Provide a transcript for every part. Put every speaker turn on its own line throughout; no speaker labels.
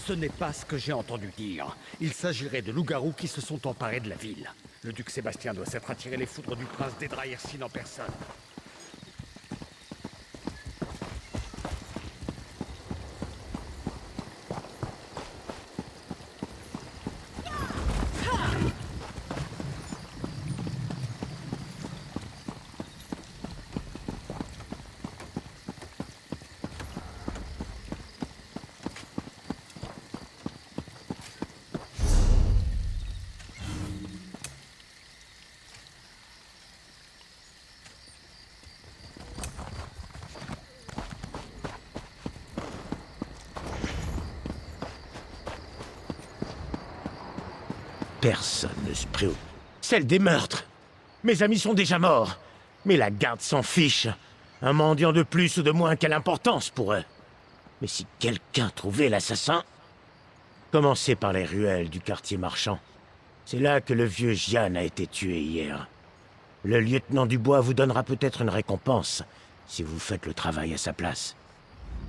Ce n'est pas ce que j'ai entendu dire. Il s'agirait de loups-garous qui se sont emparés de la ville. Le duc Sébastien doit s'être attiré les foudres du prince d'Edraïrsin en personne.
Personne ne se préoccupe. Celle des meurtres. Mes amis sont déjà morts. Mais la garde s'en fiche. Un mendiant de plus ou de moins, quelle importance pour eux. Mais si quelqu'un trouvait l'assassin... Commencez par les ruelles du quartier marchand. C'est là que le vieux Gian a été tué hier. Le lieutenant Dubois vous donnera peut-être une récompense, si vous faites le travail à sa place.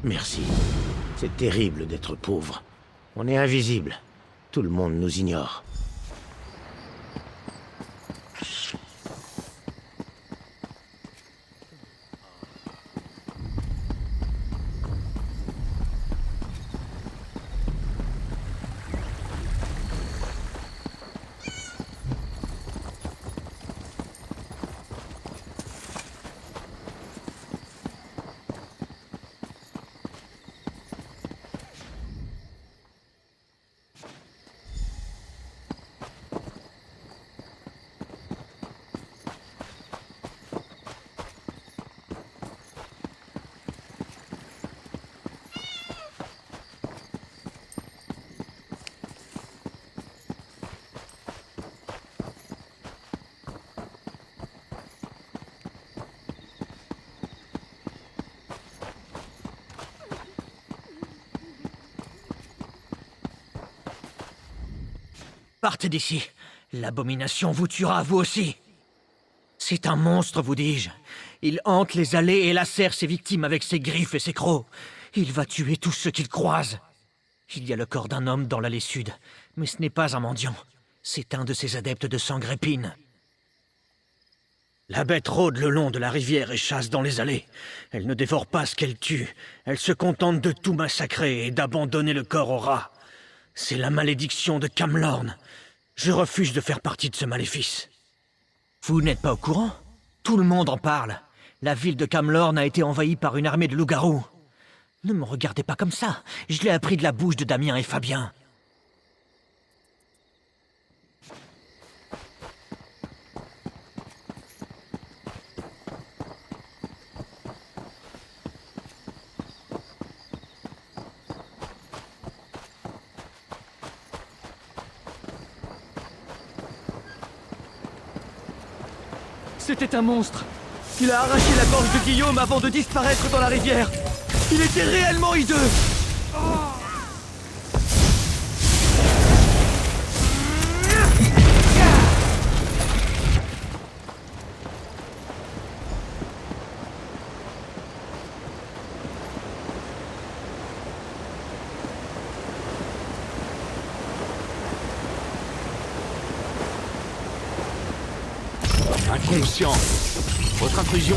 Merci. C'est terrible d'être pauvre. On est invisible. Tout le monde nous ignore.
Partez d'ici. L'abomination vous tuera, vous aussi. C'est un monstre, vous dis-je. Il hante les allées et lacère ses victimes avec ses griffes et ses crocs. Il va tuer tous ceux qu'il croise. Il y a le corps d'un homme dans l'allée sud, mais ce n'est pas un mendiant. C'est un de ses adeptes de Sangrépine. La bête rôde le long de la rivière et chasse dans les allées. Elle ne dévore pas ce qu'elle tue. Elle se contente de tout massacrer et d'abandonner le corps aux rats. C'est la malédiction de Camlorn. Je refuse de faire partie de ce maléfice. Vous n'êtes pas au courant? Tout le monde en parle. La ville de Camlorn a été envahie par une armée de loups-garous. Ne me regardez pas comme ça. Je l'ai appris de la bouche de Damien et Fabien.
C'était un monstre. Il a arraché la gorge de Guillaume avant de disparaître dans la rivière. Il était réellement hideux.
Inconscient. Votre intrusion...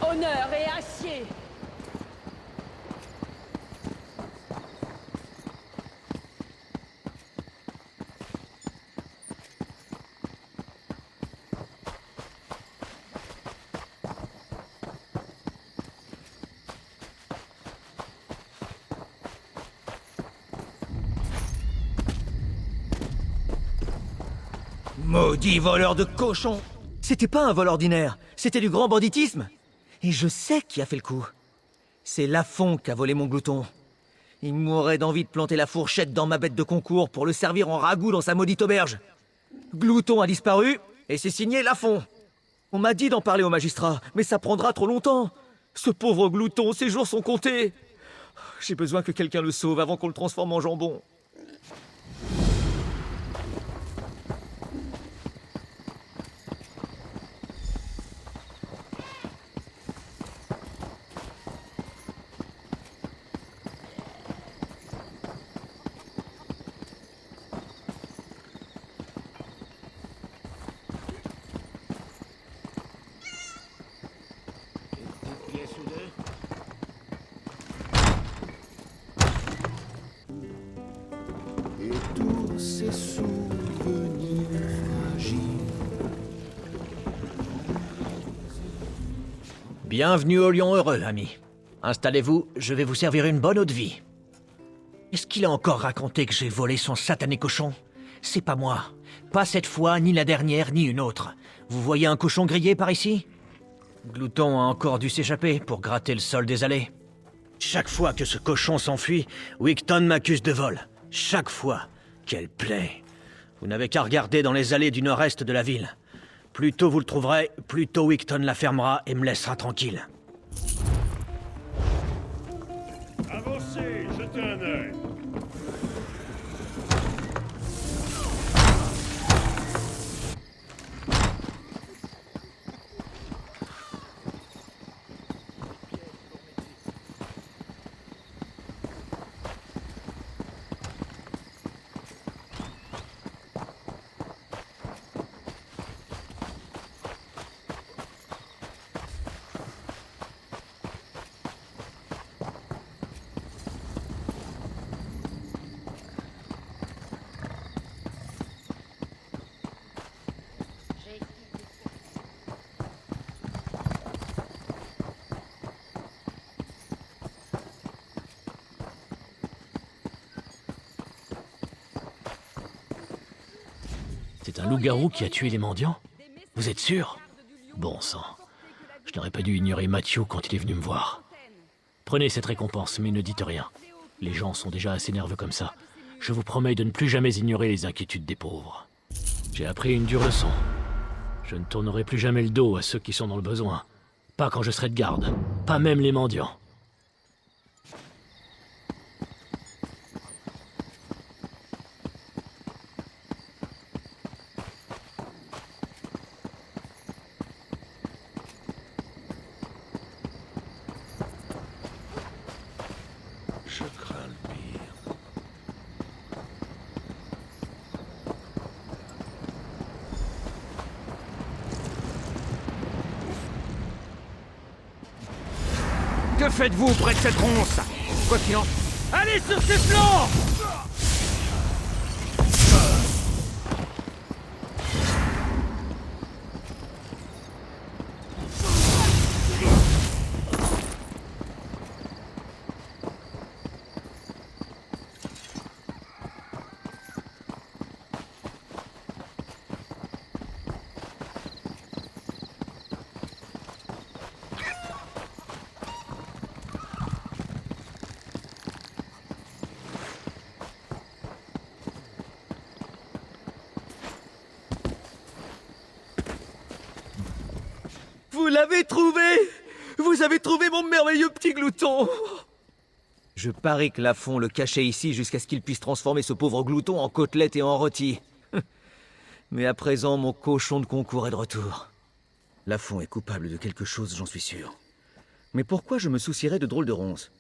Honneur et acier.
Maudit voleur de cochon! C'était pas un vol ordinaire, c'était du grand banditisme. Et je sais qui a fait le coup. C'est Lafont qui a volé mon glouton. Il mourrait d'envie de planter la fourchette dans ma bête de concours pour le servir en ragoût dans sa maudite auberge. Glouton a disparu, et c'est signé Lafont. On m'a dit d'en parler au magistrat, mais ça prendra trop longtemps. Ce pauvre Glouton, ses jours sont comptés. J'ai besoin que quelqu'un le sauve avant qu'on le transforme en jambon.
tous ces souvenirs fragiles.
Bienvenue au Lion Heureux, ami. Installez-vous, je vais vous servir une bonne eau de vie. Est-ce qu'il a encore raconté que j'ai volé son satané cochon? C'est pas moi. Pas cette fois, ni la dernière, ni une autre. Vous voyez un cochon grillé par ici? Glouton a encore dû s'échapper pour gratter le sol des allées. Chaque fois que ce cochon s'enfuit, Wigton m'accuse de vol. Chaque fois. Quelle plaie. Vous n'avez qu'à regarder dans les allées du nord-est de la ville. Plus tôt vous le trouverez, plus tôt Wigton la fermera et me laissera tranquille.
Avancez, jetez un œil.
C'est un loup-garou qui a tué les mendiants? Vous êtes sûr? Bon sang. Je n'aurais pas dû ignorer Mathieu quand il est venu me voir. Prenez cette récompense, mais ne dites rien. Les gens sont déjà assez nerveux comme ça. Je vous promets de ne plus jamais ignorer les inquiétudes des pauvres. J'ai appris une dure leçon. Je ne tournerai plus jamais le dos à ceux qui sont dans le besoin. Pas quand je serai de garde. Pas même les mendiants.
Je crains le pire.
Que faites-vous près de cette ronce? Quoi qu'il en... Allez sur ses flancs!
Vous l'avez trouvé! Vous avez trouvé mon merveilleux petit glouton! Je parie que Lafont le cachait ici jusqu'à ce qu'il puisse transformer ce pauvre glouton en côtelette et en rôti. Mais à présent, mon cochon de concours est de retour. Lafont est coupable de quelque chose, j'en suis sûr. Mais pourquoi je me soucierais de drôles de ronces?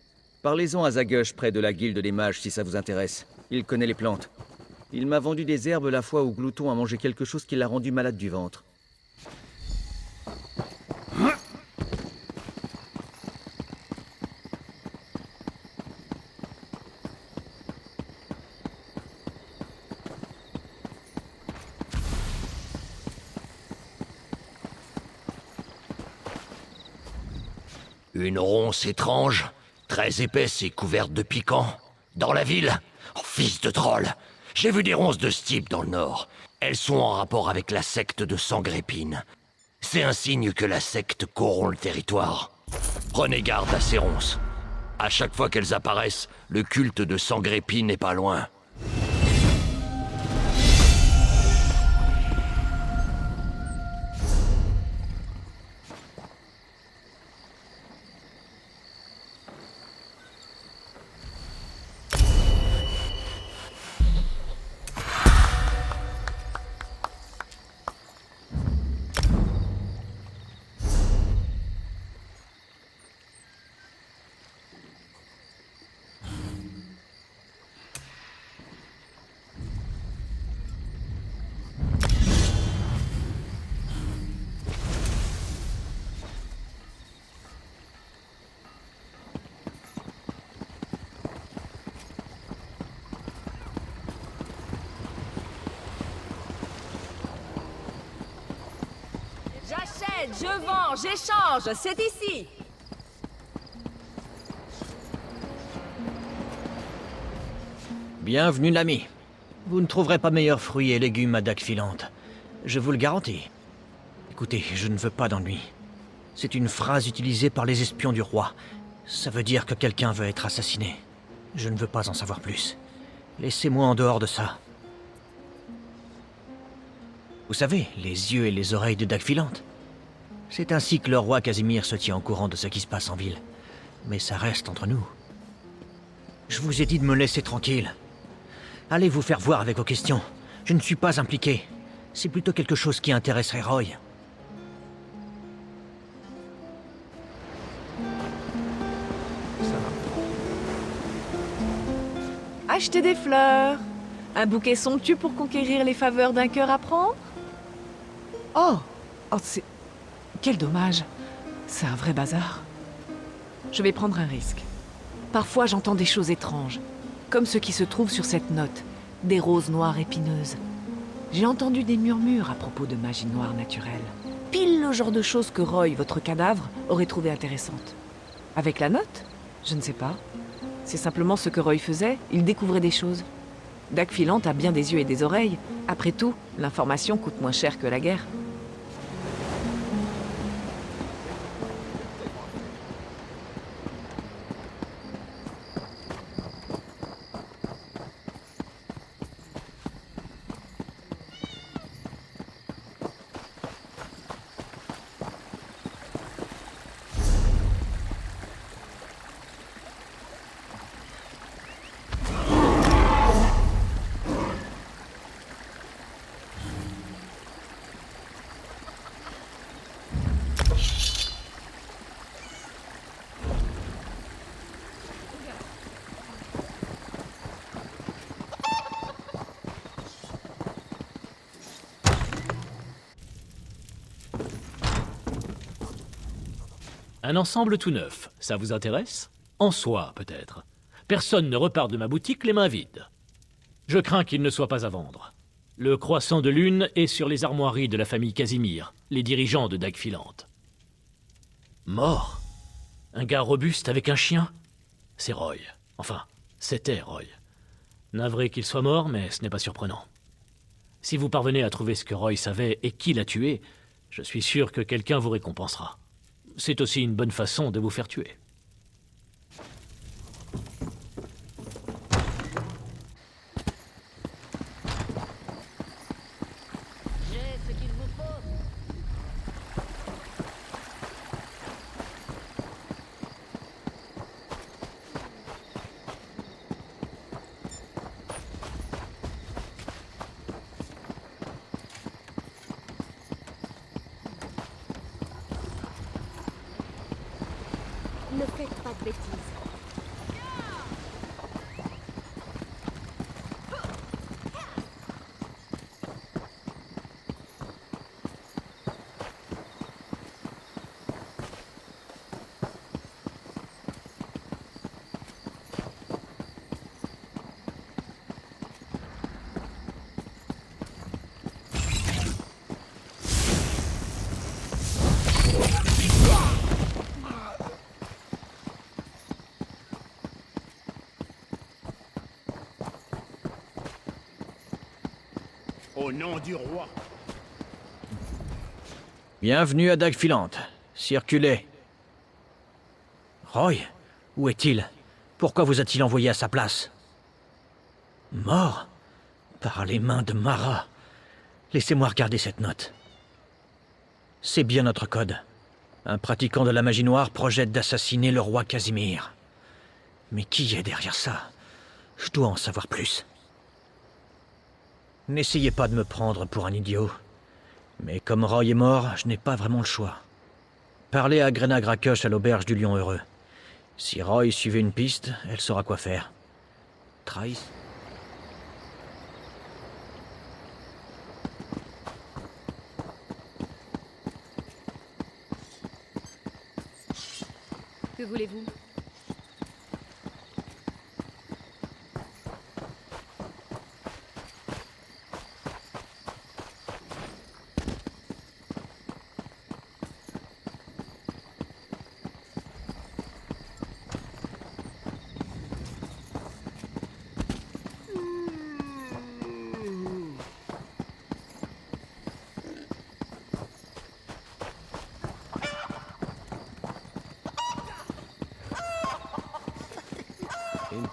Parlez-en à Zagush près de la guilde des mages si ça vous intéresse. Il connaît les plantes. Il m'a vendu des herbes la fois où Glouton a mangé quelque chose qui l'a rendu malade du ventre.
Une ronce étrange, très épaisse et couverte de piquants. Dans la ville? Oh, fils de troll! J'ai vu des ronces de ce type dans le nord. Elles sont en rapport avec la secte de Sangrépine. C'est un signe que la secte corrompt le territoire. Prenez garde à ces ronces. À chaque fois qu'elles apparaissent, le culte de Sangrépine n'est pas loin.
J'achète, je vends, j'échange, c'est ici.
Bienvenue, l'ami. Vous ne trouverez pas meilleurs fruits et légumes à dague filante. Je vous le garantis. Écoutez, je ne veux pas d'ennui. C'est une phrase utilisée par les espions du roi. Ça veut dire que quelqu'un veut être assassiné. Je ne veux pas en savoir plus. Laissez-moi en dehors de ça. Vous savez, les yeux et les oreilles de dague filante. C'est ainsi que le roi Casimir se tient au courant de ce qui se passe en ville. Mais ça reste entre nous. Je vous ai dit de me laisser tranquille. Allez vous faire voir avec vos questions. Je ne suis pas impliqué. C'est plutôt quelque chose qui intéresserait Roy.
Acheter des fleurs. Un bouquet somptueux pour conquérir les faveurs d'un cœur à prendre. Oh, c'est... Quel dommage. C'est un vrai bazar. Je vais prendre un risque. Parfois, j'entends des choses étranges, comme ce qui se trouve sur cette note, des roses noires épineuses. J'ai entendu des murmures à propos de magie noire naturelle. Pile le genre de choses que Roy, votre cadavre, aurait trouvé intéressante. Avec la note? Je ne sais pas. C'est simplement ce que Roy faisait, il découvrait des choses. Dague filante a bien des yeux et des oreilles. Après tout, l'information coûte moins cher que la guerre.
Un ensemble tout neuf, ça vous intéresse? En soi, peut-être. Personne ne repart de ma boutique les mains vides. Je crains qu'il ne soit pas à vendre. Le croissant de lune est sur les armoiries de la famille Casimir, les dirigeants de dague filante. Mort? Un gars robuste avec un chien? C'est Roy. Enfin, c'était Roy. Navré qu'il soit mort, mais ce n'est pas surprenant. Si vous parvenez à trouver ce que Roy savait et qui l'a tué, je suis sûr que quelqu'un vous récompensera. C'est aussi une bonne façon de vous faire tuer.
J'ai ce qu'il vous faut.
Ne faites pas de bêtises.
Au nom du roi.
Bienvenue à dague filante. Circulez. Roy, où est-il? Pourquoi vous a-t-il envoyé à sa place? Mort? Par les mains de Mara. Laissez-moi regarder cette note. C'est bien notre code. Un pratiquant de la magie noire projette d'assassiner le roi Casimir. Mais qui est derrière ça? Je dois en savoir plus. N'essayez pas de me prendre pour un idiot. Mais comme Roy est mort, je n'ai pas vraiment le choix. Parlez à Grena Grakosh à l'auberge du Lion Heureux. Si Roy suivait une piste, elle saura quoi faire. Trahis.
Que voulez-vous?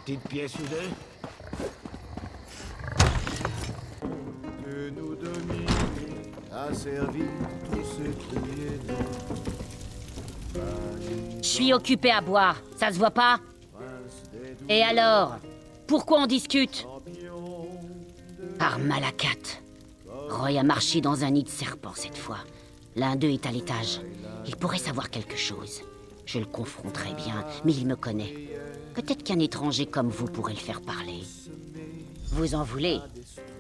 petite pièce ou deux?
Que nous domine, a servi tout ce qui est bon.
Je suis occupé à boire, ça se voit pas? Et alors? Pourquoi on discute? Par Malakat. Roy a marché dans un nid de serpents cette fois. L'un d'eux est à l'étage. Il pourrait savoir quelque chose. Je le confronterai bien, mais il me connaît. Peut-être qu'un étranger comme vous pourrait le faire parler. Vous en voulez?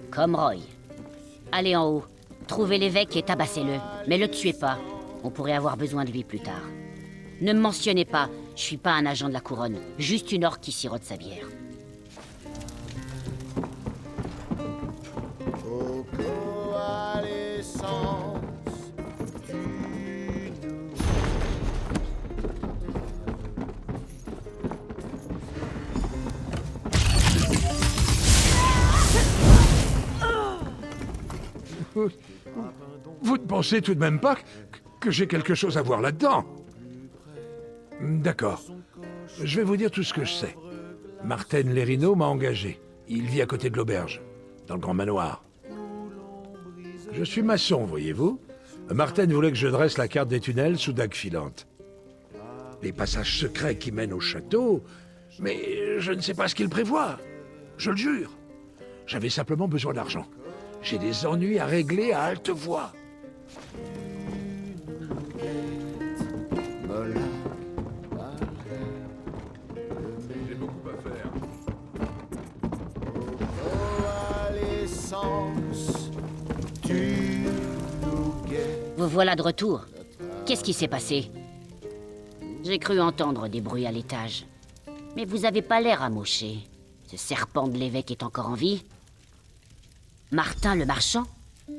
Comme Roy. Allez en haut, trouvez l'évêque et tabassez-le. Mais le tuez pas. On pourrait avoir besoin de lui plus tard. Ne me mentionnez pas, je suis pas un agent de la couronne. Juste une orque qui sirote sa bière.
Ô coalescence du nous.
Vous ne pensez tout de même pas que j'ai quelque chose à voir là-dedans? D'accord. Je vais vous dire tout ce que je sais. Martin Lerino m'a engagé. Il vit à côté de l'auberge, dans le grand manoir. Je suis maçon, voyez-vous. Martin voulait que je dresse la carte des tunnels sous dague filante. Les passages secrets qui mènent au château, mais je ne sais pas ce qu'il prévoit. Je le jure. J'avais simplement besoin d'argent. J'ai des ennuis à régler à halte voix.
J'ai beaucoup à faire. Coalescence du Nougat.
Vous voilà de retour. Qu'est-ce qui s'est passé? J'ai cru entendre des bruits à l'étage. Mais vous avez pas l'air amoché. Ce serpent de l'évêque est encore en vie? Martin le marchand?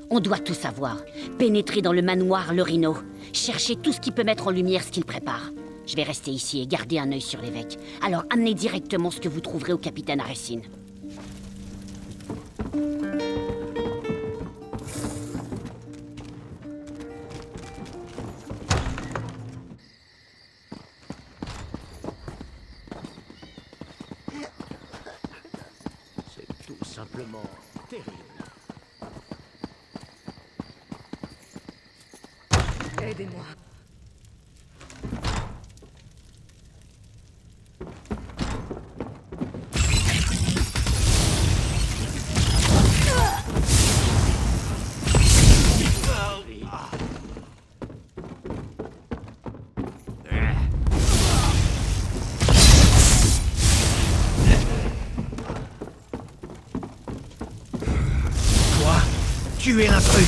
On doit tout savoir. Pénétrer dans le manoir Lerino. Chercher tout ce qui peut mettre en lumière ce qu'il prépare. Je vais rester ici et garder un œil sur l'évêque. Alors amenez directement ce que vous trouverez au capitaine Aressine.
C'est tout simplement terrible.
Aidez-moi.
Toi, tu es l'intrus.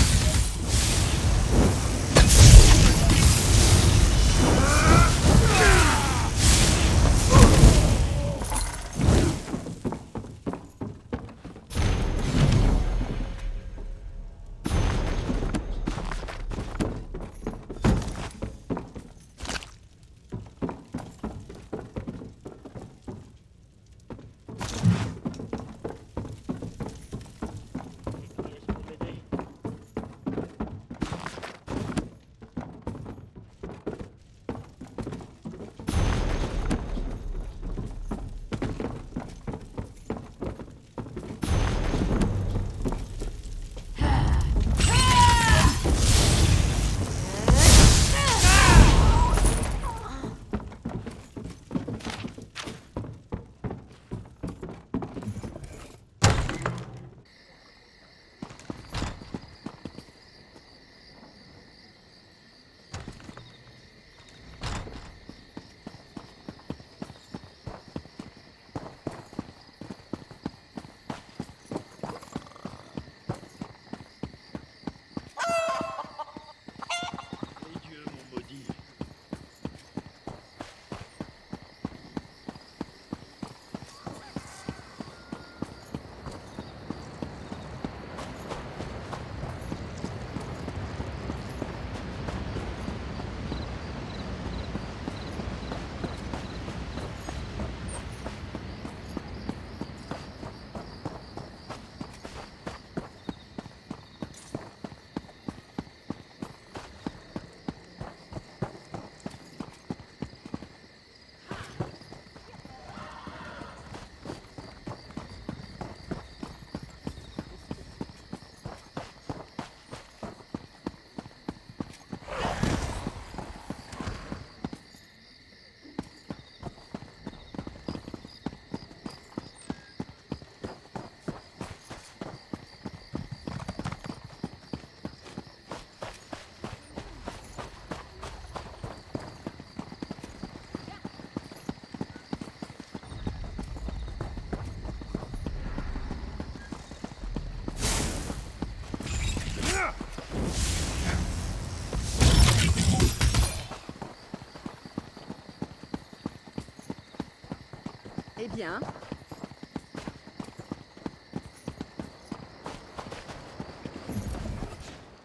bien.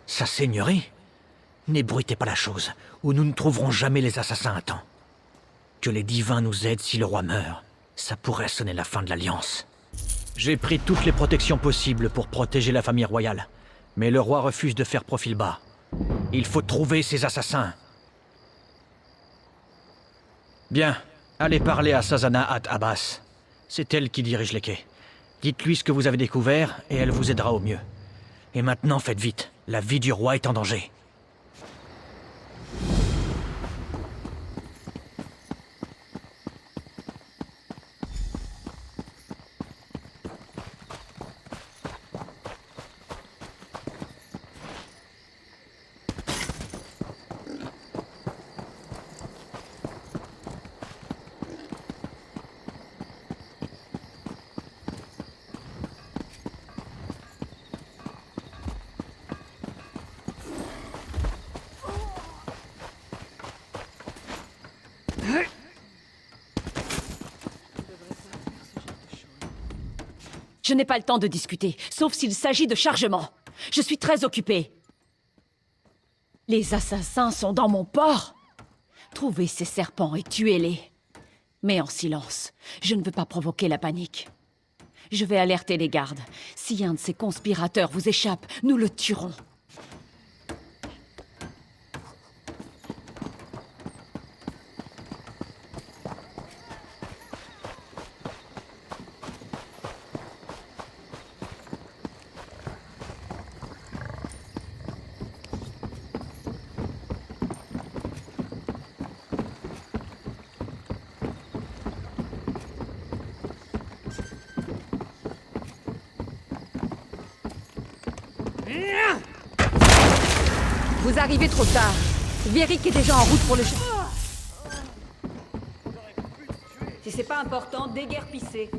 Sa seigneurie? N'ébruitez pas la chose, ou nous ne trouverons jamais les assassins à temps. Que les divins nous aident si le roi meurt. Ça pourrait sonner la fin de l'Alliance. J'ai pris toutes les protections possibles pour protéger la famille royale. Mais le roi refuse de faire profil bas. Il faut trouver ces assassins. Bien, allez parler à Sazana Abbas. C'est elle qui dirige les quais. Dites-lui ce que vous avez découvert et elle vous aidera au mieux. Et maintenant, faites vite. La vie du roi est en danger.
Je n'ai pas le temps de discuter, sauf s'il s'agit de chargement. Je suis très occupée. Les assassins sont dans mon port. Trouvez ces serpents et tuez-les. Mais en silence. Je ne veux pas provoquer la panique. Je vais alerter les gardes. Si un de ces conspirateurs vous échappe, nous le tuerons.
Vous arrivez trop tard. Véric est déjà en route pour le... Si c'est pas important, déguerpissez.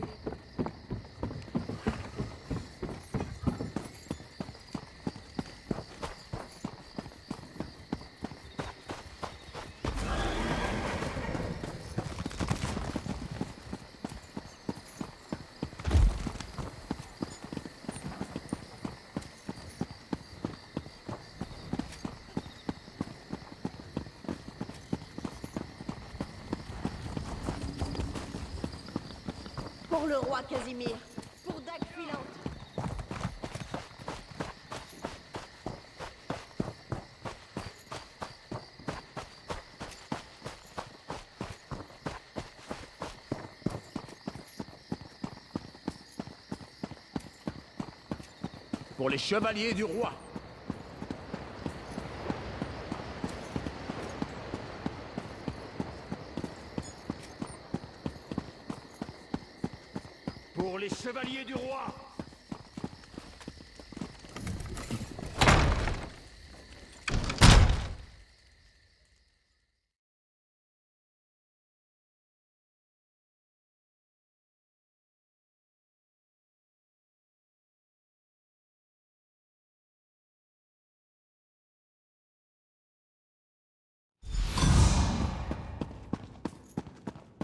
Pour le roi Casimir, pour Dag Filante.
Pour les chevaliers du roi. Pour les chevaliers du roi.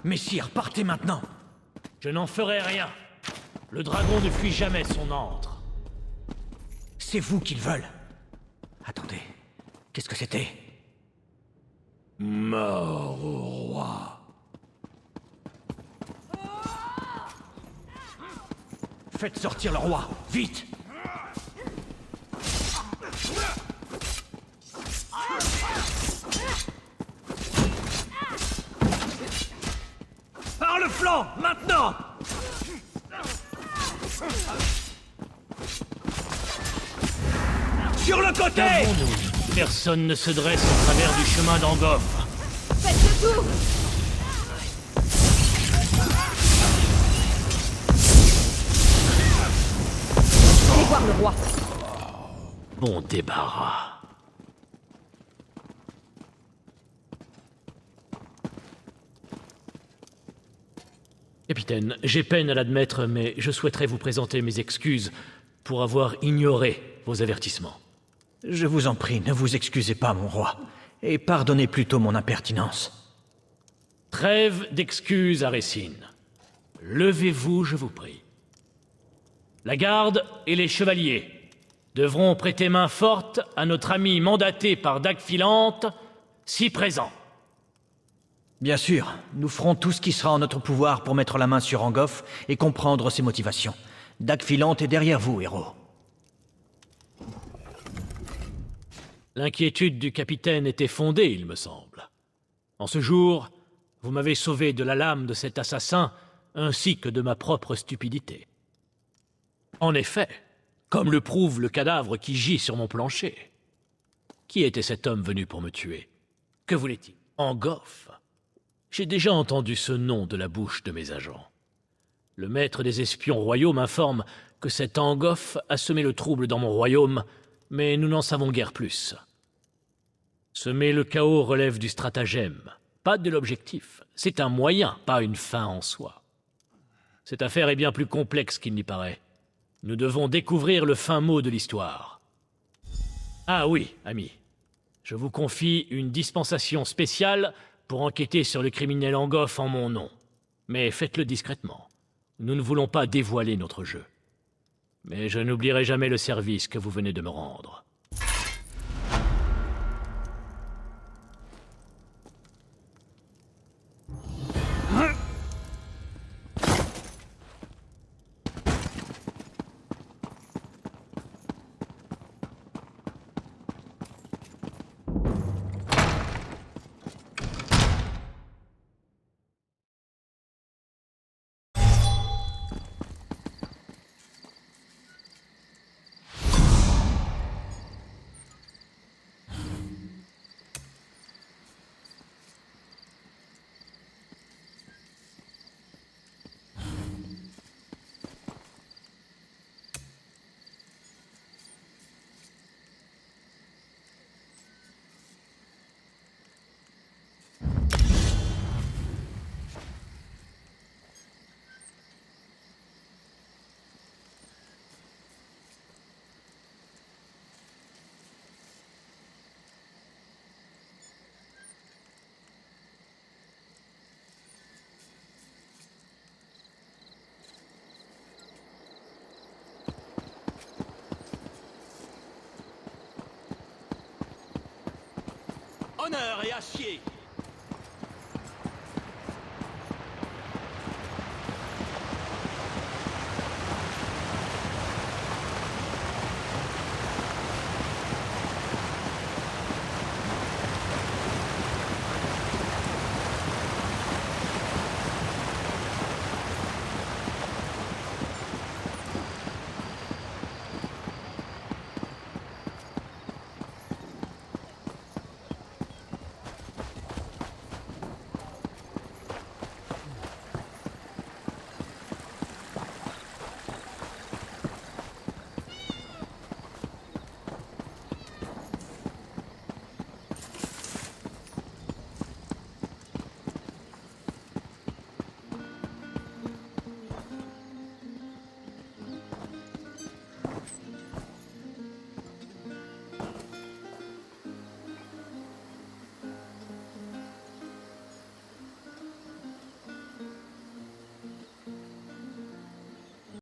Messire, partez maintenant.
Je n'en ferai rien. Le dragon ne fuit jamais son antre.
C'est vous qu'ils veulent. Attendez, qu'est-ce que c'était?
Mort au roi.
Faites sortir le roi, vite! Par le flanc, maintenant! Sur le côté!
Qu'avons-nous? Personne ne se dresse au travers du chemin d'Angof.
Faites le tour! Allez voir le roi.
Bon débarras. Capitaine, j'ai peine à l'admettre, mais je souhaiterais vous présenter mes excuses pour avoir ignoré vos avertissements.
Je vous en prie, ne vous excusez pas, mon roi, et pardonnez plutôt mon impertinence.
Trêve d'excuses, Aressine. levez-vous, je vous prie. La garde et les chevaliers devront prêter main forte à notre ami mandaté par Dagfilante, si présent.
Bien sûr, nous ferons tout ce qui sera en notre pouvoir pour mettre la main sur Angof et comprendre ses motivations. Dagfilante est derrière vous, héros.
L'inquiétude du capitaine était fondée, il me semble. En ce jour, vous m'avez sauvé de la lame de cet assassin, ainsi que de ma propre stupidité. En effet, comme le prouve le cadavre qui gît sur mon plancher. Qui était cet homme venu pour me tuer? Que voulait-il? Angof. J'ai déjà entendu ce nom de la bouche de mes agents. Le maître des espions royaux m'informe que cet Angof a semé le trouble dans mon royaume, mais nous n'en savons guère plus. Semer le chaos relève du stratagème, pas de l'objectif. C'est un moyen, pas une fin en soi. Cette affaire est bien plus complexe qu'il n'y paraît. Nous devons découvrir le fin mot de l'histoire. Ah oui, ami. Je vous confie une dispensation spéciale pour enquêter sur le criminel Angof en mon nom. Mais faites-le discrètement. Nous ne voulons pas dévoiler notre jeu. Mais je n'oublierai jamais le service que vous venez de me rendre.
Honneur et acier!